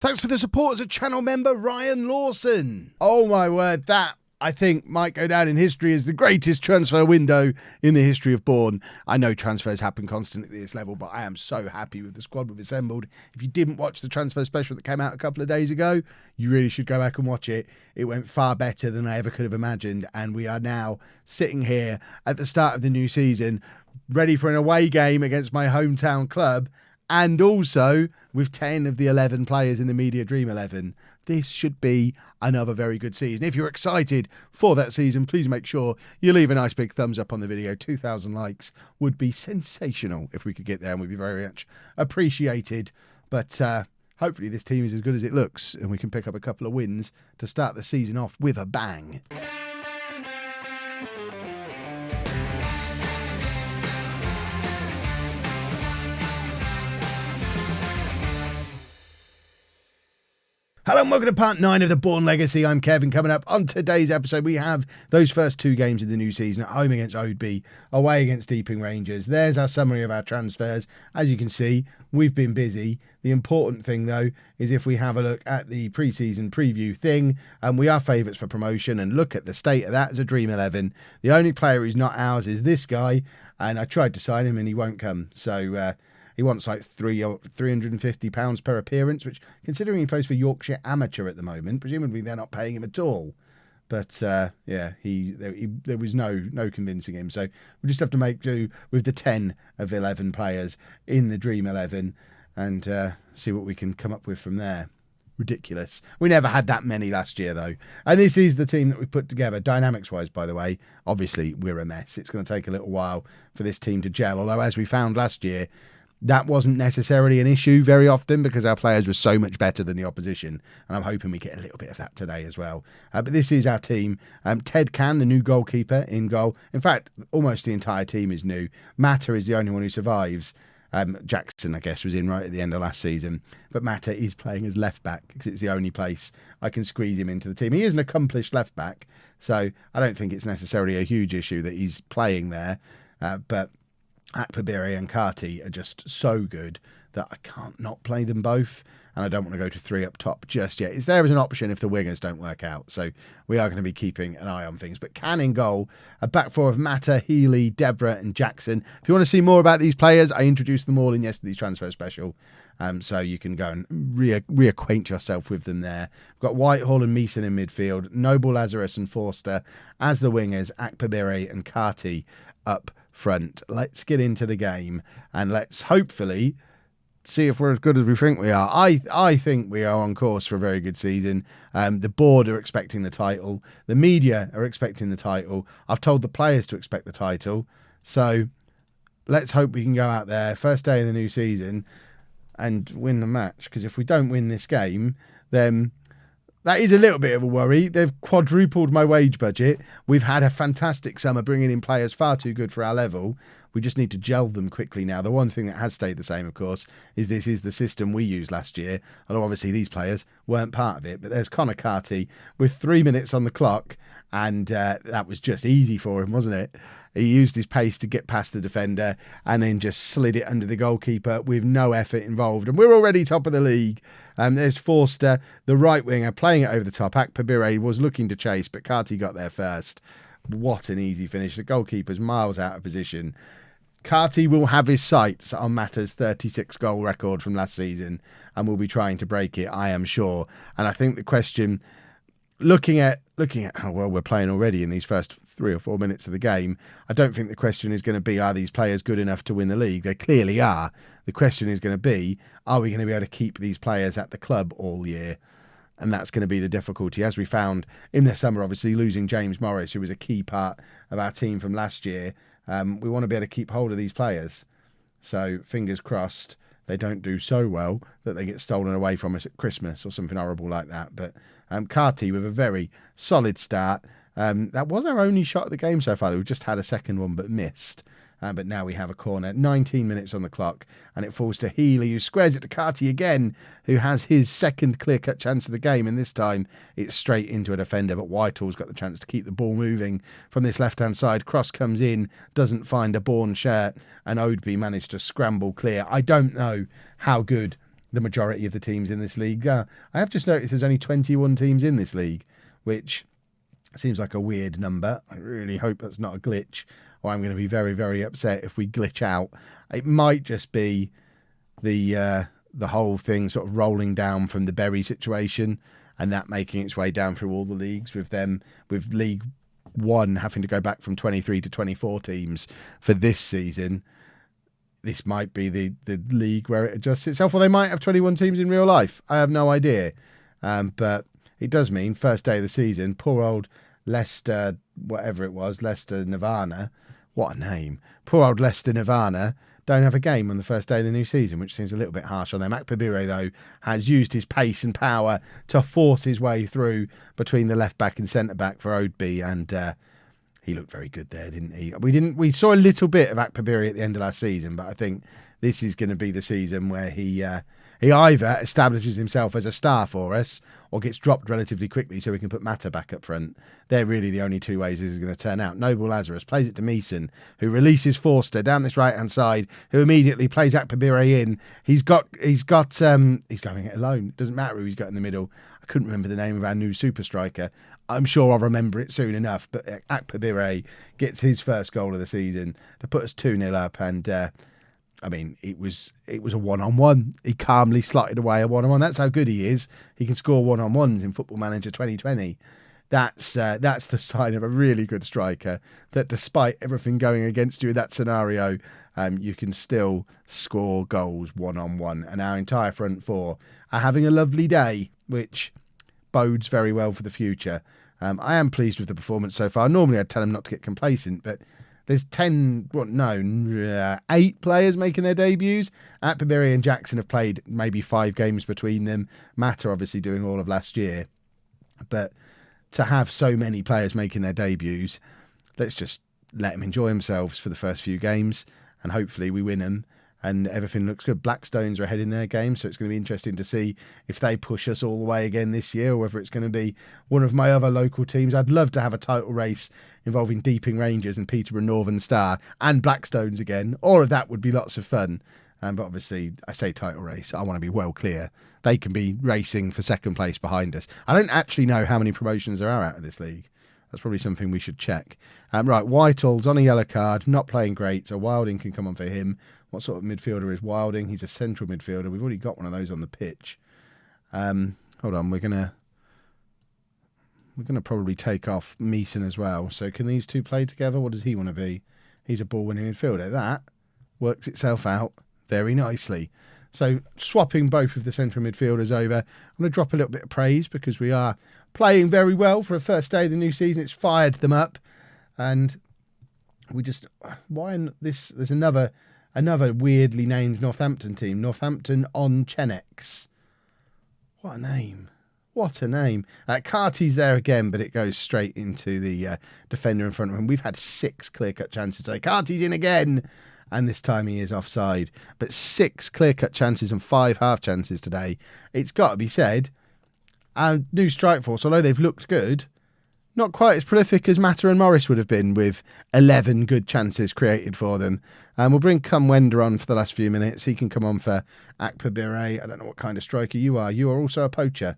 Thanks for the support as a channel member, Ryan Lawson. Oh my word, that I think might go down in history as the greatest transfer window in the history of Bourne. I know transfers happen constantly at this level, but I am so happy with the squad we've assembled. If you didn't watch the transfer special that came out a couple of days ago, you really should go back and watch it. It went far better than I ever could have imagined, and we are now sitting here at the start of the new season, ready for an away game against my hometown club, and also with 10 of the 11 players in the Media Dream 11. This should be another very good season. If you're excited for that season, please make sure you leave a nice big thumbs up on the video. 2,000 likes would be sensational if we could get there, and would be very much appreciated. But hopefully this team is as good as it looks, and we can pick up a couple of wins to start the season off with a bang. Hello and welcome to part 9 of the Bourne Legacy. I'm Kevin. Coming up on today's episode, we have those first 2 games of the new season at home against Oadby, away against Deeping Rangers. There's our summary of our transfers. As you can see, we've been busy. The important thing, though, is if we have a look at the pre-season preview thing, and we are favourites for promotion, and look at the state of that as a Dream 11. The only player who's not ours is this guy, and I tried to sign him and he won't come. So, he wants like £350 per appearance, which, considering he plays for Yorkshire Amateur at the moment, presumably they're not paying him at all. But yeah, there was no convincing him. So we just have to make do with the 10 of 11 players in the Dream 11 and see what we can come up with from there. Ridiculous. We never had that many last year, though. And this is the team that we put together. Dynamics-wise, by the way, obviously we're a mess. It's going to take a little while for this team to gel. Although, as we found last year, that wasn't necessarily an issue very often because our players were so much better than the opposition. And I'm hoping we get a little bit of that today as well. But this is our team. Ted Can, the new goalkeeper, in goal. In fact, almost the entire team is new. Mata is the only one who survives. Jackson, I guess, was in right at the end of last season. But Mata is playing as left-back because it's the only place I can squeeze him into the team. He is an accomplished left-back, so I don't think it's necessarily a huge issue that he's playing there. But Akpabiri and Kati are just so good that I can't not play them both, and I don't want to go to 3 up top just yet. It's there as an option if the wingers don't work out, so we are going to be keeping an eye on things. But Can in goal, a back four of Mata, Healy, Deborah and Jackson. If you want to see more about these players, I introduced them all in yesterday's transfer special, so you can go and reacquaint yourself with them there. We've got Whitehall and Meeson in midfield, Noble, Lazarus and Forster as the wingers, Akpabiri and Kati up front. Let's get into the game and let's hopefully see if we're as good as we think we are. I think we are on course for a very good season. The board are expecting the title. The media are expecting the title. I've told the players to expect the title. So let's hope we can go out there first day of the new season and win the match, because if we don't win this game, then that is a little bit of a worry. They've quadrupled my wage budget. We've had a fantastic summer bringing in players far too good for our level. We just need to gel them quickly now. The one thing that has stayed the same, of course, is this is the system we used last year. Although obviously these players weren't part of it. But there's Connor Carty with 3 minutes on the clock. And that was just easy for him, wasn't it? He used his pace to get past the defender and then just slid it under the goalkeeper with no effort involved. And we're already top of the league. There's Forster, the right winger, playing it over the top. Akpabiri was looking to chase, but Carty got there first. What an easy finish. The goalkeeper's miles out of position. Carty will have his sights on Mata's 36 goal record from last season and will be trying to break it, I am sure. And I think the question, looking at how well we're playing already in these first 3 or 4 minutes of the game, I don't think the question is going to be, are these players good enough to win the league? They clearly are. The question is going to be, are we going to be able to keep these players at the club all year? And that's going to be the difficulty. As we found in the summer, obviously, losing James Morris, who was a key part of our team from last year, we want to be able to keep hold of these players. So fingers crossed they don't do so well that they get stolen away from us at Christmas or something horrible like that. But Carty with a very solid start. That was our only shot at the game so far. We've just had a second one but missed. But now we have a corner. 19 minutes on the clock, and it falls to Healy, who squares it to Carty again, who has his second clear-cut chance of the game, and this time it's straight into a defender, but Whitehall's got the chance to keep the ball moving from this left-hand side. Cross comes in, doesn't find a Bourne shirt, and Oadby managed to scramble clear. I don't know how good the majority of the teams in this league. I have just noticed there's only 21 teams in this league, which seems like a weird number. I really hope that's not a glitch, or I'm going to be very, very upset if we glitch out. It might just be the whole thing sort of rolling down from the Bury situation and that making its way down through all the leagues, with League One having to go back from 23 to 24 teams for this season. This might be the league where it adjusts itself, or they might have 21 teams in real life. I have no idea. But it does mean first day of the season, poor old Leicester, whatever it was, Leicester Nirvana. What a name. Poor old Leicester Nirvana don't have a game on the first day of the new season, which seems a little bit harsh on them. Akpabire, though, has used his pace and power to force his way through between the left-back and centre-back for Oadby, and he looked very good there, didn't he? We saw a little bit of Akpabire at the end of last season, but I think this is going to be the season where he either establishes himself as a star for us or gets dropped relatively quickly so we can put Mata back up front. They're really the only two ways this is going to turn out. Noble Lazarus plays it to Meeson, who releases Forster down this right-hand side, who immediately plays Akpabire in. He's going it alone. It doesn't matter who he's got in the middle. I couldn't remember the name of our new super striker. I'm sure I'll remember it soon enough, but Akpabire gets his first goal of the season to put us 2-0 up, and it was a one-on-one. He calmly slotted away a one-on-one. That's how good he is. He can score one-on-ones in Football Manager 2020. That's the sign of a really good striker, that despite everything going against you in that scenario, you can still score goals one-on-one. And our entire front four are having a lovely day, which bodes very well for the future. I am pleased with the performance so far. Normally I'd tell him not to get complacent, but there's 8 players making their debuts. Akpabire and Jackson have played maybe 5 games between them. Mata obviously doing all of last year. But to have so many players making their debuts, let's just let them enjoy themselves for the first few games, and hopefully we win them and everything looks good. Blackstones are ahead in their game, so it's going to be interesting to see if they push us all the way again this year, or whether it's going to be one of my other local teams. I'd love to have a title race involving Deeping Rangers and Peterborough Northern Star and Blackstones again. All of that would be lots of fun. But obviously, I say title race, I want to be well clear. They can be racing for second place behind us. I don't actually know how many promotions there are out of this league. That's probably something we should check. Right, Whitehall's on a yellow card, not playing great, so Wilding can come on for him. What sort of midfielder is Wilding? He's a central midfielder. We've already got one of those on the pitch. Hold on, we're gonna probably take off Meeson as well. So can these two play together? What does he want to be? He's a ball-winning midfielder. That works itself out very nicely. So swapping both of the central midfielders over, I'm going to drop a little bit of praise because we are playing very well for a first day of the new season. It's fired them up, and we just there's another weirdly named Northampton team, Northampton on Chenex. What a name. What a name. Carty's there again, but it goes straight into the defender in front of him. We've had 6 clear-cut chances today. Carty's in again, and this time he is offside. But 6 clear-cut chances and 5 half chances today. It's got to be said, our new strike force, although they've looked good, not quite as prolific as Mata and Morris would have been, with 11 good chances created for them. We'll bring Cumwender on for the last few minutes. He can come on for Akpabire. I don't know what kind of striker you are. You are also a poacher.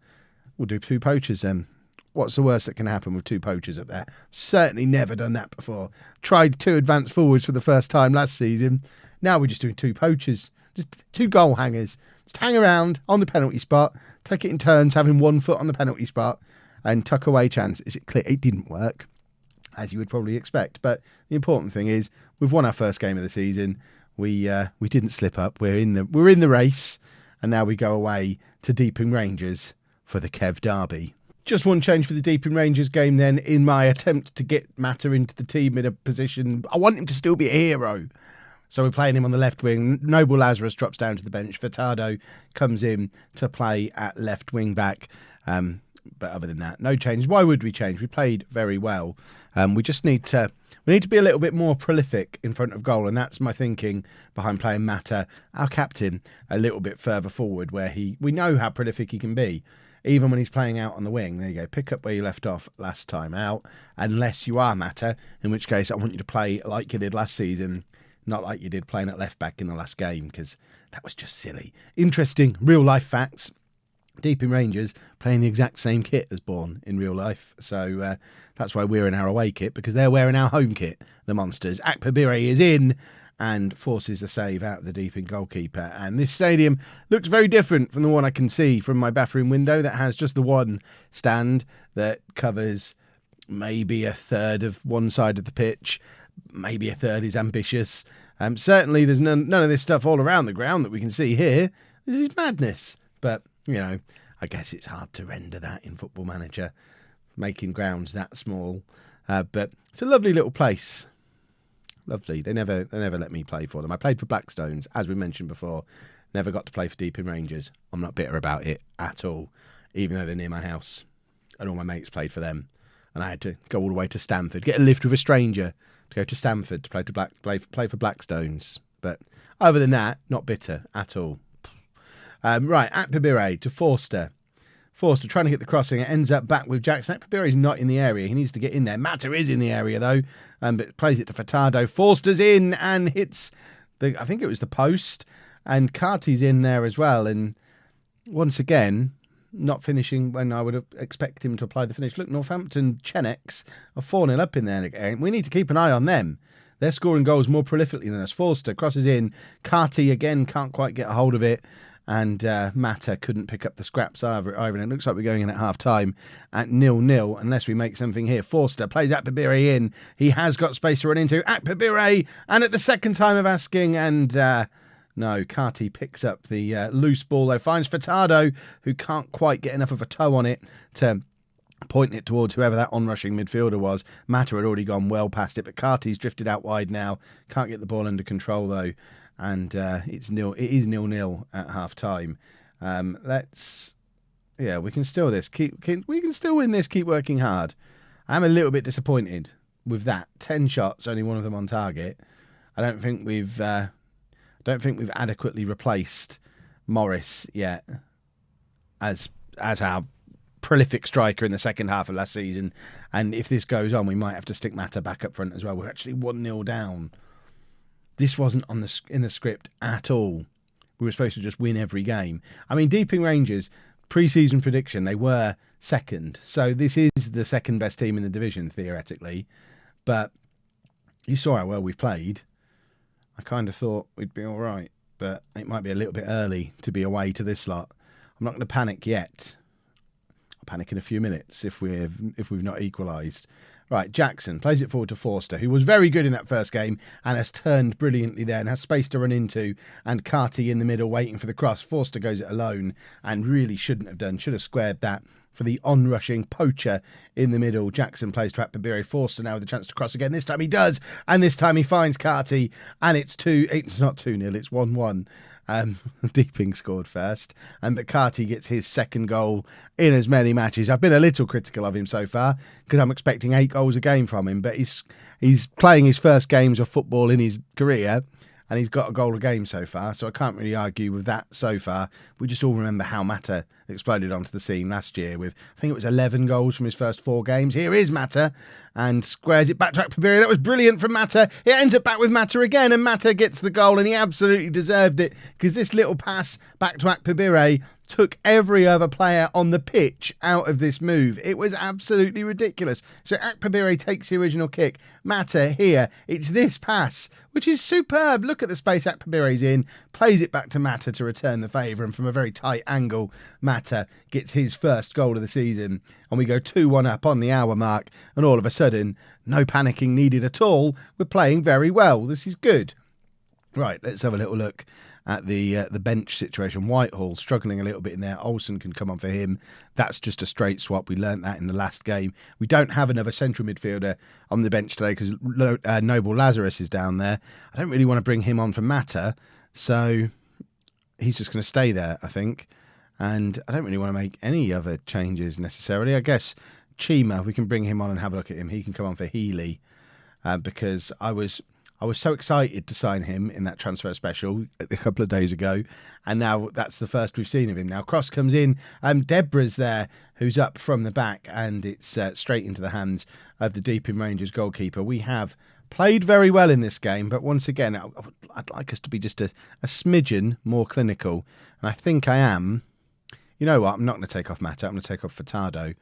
We'll do 2 poachers then. What's the worst that can happen with 2 poachers up there? Certainly never done that before. Tried 2 advanced forwards for the first time last season. Now we're just doing 2 poachers. Just 2 goal hangers. Just hang around on the penalty spot. Take it in turns, having 1 foot on the penalty spot. And tuck away chance. Is it clear? It didn't work, as you would probably expect. But the important thing is, we've won our first game of the season. We didn't slip up. We're in the race, and now we go away to Deeping Rangers for the Kev Derby. Just one change for the Deeping Rangers game then, in my attempt to get Mata into the team in a position. I want him to still be a hero. So we're playing him on the left wing. Noble Lazarus drops down to the bench. Furtado comes in to play at left wing back. But other than that, no changes. Why would we change? We played very well. We just need to be a little bit more prolific in front of goal, and that's my thinking behind playing Mata, our captain, a little bit further forward, where we know how prolific he can be, even when he's playing out on the wing. There you go. Pick up where you left off last time out, unless you are Mata, in which case I want you to play like you did last season. Not like you did playing at left back in the last game, because that was just silly. Interesting real life facts. Deeping Rangers playing the exact same kit as Bourne in real life. So that's why we're in our away kit, because they're wearing our home kit, the Monsters. Akpabire is in and forces a save out of the Deeping goalkeeper. And this stadium looks very different from the one I can see from my bathroom window that has just the one stand that covers maybe a third of one side of the pitch. Maybe a third is ambitious. Certainly there's none of this stuff all around the ground that we can see here. This is madness. But, you know, I guess it's hard to render that in Football Manager, making grounds that small. But it's a lovely little place. Lovely. They never let me play for them. I played for Blackstones, as we mentioned before. Never got to play for Deeping Rangers. I'm not bitter about it at all, even though they're near my house. And all my mates played for them. And I had to go all the way to Stamford, get a lift with a stranger to go to Stamford to play for Blackstones. But other than that, not bitter at all. Right, Akpabire to Forster. Forster trying to get the crossing. It ends up back with Jackson. Akpabire is not in the area. He needs to get in there. Mata is in the area, though, but plays it to Furtado. Forster's in and hits, I think it was the post. And Carty's in there as well. And once again, not finishing when I would expect him to apply the finish. Look, Northampton Chenecks are 4-0 up in there again. We need to keep an eye on them. They're scoring goals more prolifically than us. Forster crosses in. Carty, again, can't quite get a hold of it. And Mata couldn't pick up the scraps either. And it looks like we're going in at half-time at 0-0, unless we make something here. Forster plays Akpabire in. He has got space to run into. Akpabire, and at the second time of asking, and no, Carty picks up the loose ball, though. Finds Furtado, who can't quite get enough of a toe on it to point it towards whoever that on-rushing midfielder was. Mata had already gone well past it, but Carty's drifted out wide now. Can't get the ball under control, though. And it is 0-0 at half time. We can still this. We can still win this. Keep working hard. I'm a little bit disappointed with that. 10 shots, only one of them on target. I don't think we've adequately replaced Morris yet as our prolific striker in the second half of last season. And if this goes on, we might have to stick Mata back up front as well. We're actually 1-0 down. This wasn't in the script at all. We were supposed to just win every game. I mean, Deeping Rangers, pre-season prediction, they were second. So this is the second best team in the division, theoretically. But you saw how well we played. I kind of thought we'd be all right. But it might be a little bit early to be away to this lot. I'm not going to panic yet. I'll panic in a few minutes if we've not equalised. Right, Jackson plays it forward to Forster, who was very good in that first game and has turned brilliantly there and has space to run into, and Carty in the middle waiting for the cross. Forster goes it alone and really shouldn't have done. Should have squared that for the on-rushing poacher in the middle. Jackson plays to Akpabire. Forster now with a chance to cross again. This time he does, and this time he finds Carty, and it's not 2-0, it's 1-1. Deeping scored first, but Carty gets his second goal in as many matches. I've been a little critical of him so far because I'm expecting 8 goals a game from him, but he's playing his first games of football in his career and he's got a goal a game so far, so I can't really argue with that so far. We just all remember how Mata exploded onto the scene last year with, I think it was 11 goals from his first 4 games. Here is Mata and squares it back to Akpabire. That was brilliant from Mata. It ends up back with Mata again, and Mata gets the goal, and he absolutely deserved it because this little pass back to Akpabire took every other player on the pitch out of this move. It was absolutely ridiculous. So Akpabire takes the original kick. Mata here, it's this pass, which is superb. Look at the space Akpabire's in, plays it back to Mata to return the favour, and from a very tight angle, Mata gets his first goal of the season, and we go 2-1 up on the hour mark, and all of a sudden, no panicking needed at all. We're playing very well. This is good. Right, let's have a little look at the bench situation. Whitehall struggling a little bit in there. Olsen can come on for him. That's just a straight swap. We learnt that in the last game. We don't have another central midfielder on the bench today because Noble Lazarus is down there. I don't really want to bring him on for Mata, so he's just going to stay there, I think. And I don't really want to make any other changes necessarily. I guess Chima, we can bring him on and have a look at him. He can come on for Healy because I was so excited to sign him in that transfer special a couple of days ago, and now that's the first we've seen of him. Now cross comes in, Deborah's there, who's up from the back, and it's straight into the hands of the Deeping Rangers goalkeeper. We have Played very well in this game, but once again, I'd like us to be just a smidgen more clinical. And I think I am. You know what? I'm not going to take off Mata. I'm going to take off Furtado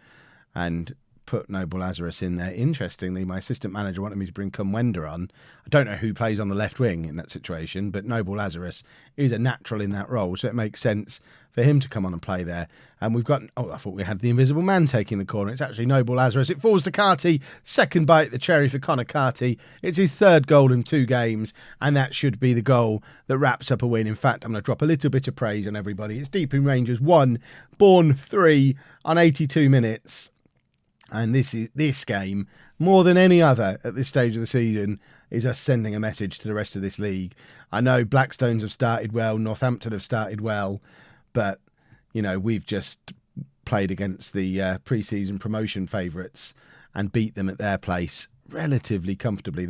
and put Noble Lazarus in there. Interestingly, my assistant manager wanted me to bring Kumwenda on. I don't know who plays on the left wing in that situation, but Noble Lazarus is a natural in that role, so it makes sense for him to come on and play there. And we've got, I thought we had the Invisible Man taking the corner. It's actually Noble Lazarus. It falls to Carty. Second bite at the cherry for Connor Carty. It's his third goal in 2 games, and that should be the goal that wraps up a win. In fact, I'm going to drop a little bit of praise on everybody. It's Deeping Rangers 1, Bourne 3 on 82 minutes. And this game, more than any other at this stage of the season, is us sending a message to the rest of this league. I know Blackstones have started well, Northampton have started well, but, you know, we've just played against the pre-season promotion favourites and beat them at their place relatively comfortably.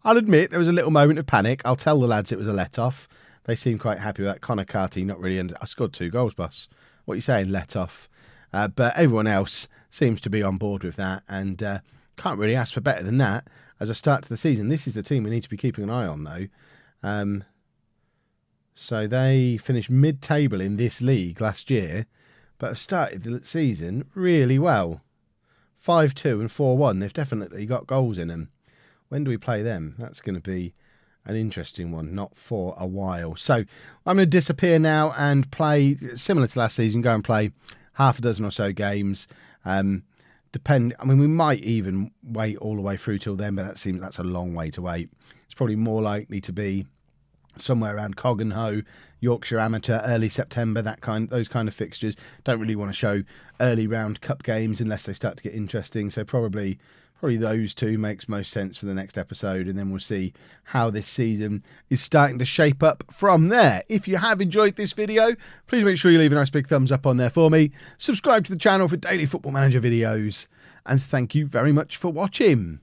I'll admit, there was a little moment of panic. I'll tell the lads it was a let-off. They seemed quite happy with that. Connor Carty, not really. I scored 2 goals, boss. What are you saying, let-off? But everyone else seems to be on board with that, and can't really ask for better than that as a start to the season. This is the team we need to be keeping an eye on, though. So they finished mid-table in this league last year, but have started the season really well. 5-2 and 4-1. They've definitely got goals in them. When do we play them? That's going to be an interesting one, not for a while. So I'm going to disappear now and play, similar to last season, go and play half a dozen or so games. I mean, we might even wait all the way through till then, but that's a long way to wait. It's probably more likely to be somewhere around Coggenho, Yorkshire Amateur, early September, those kind of fixtures. Don't really want to show early round cup games unless they start to get interesting. So probably those 2 makes most sense for the next episode, and then we'll see how this season is starting to shape up from there. If you have enjoyed this video, please make sure you leave a nice big thumbs up on there for me. Subscribe to the channel for daily Football Manager videos, and thank you very much for watching.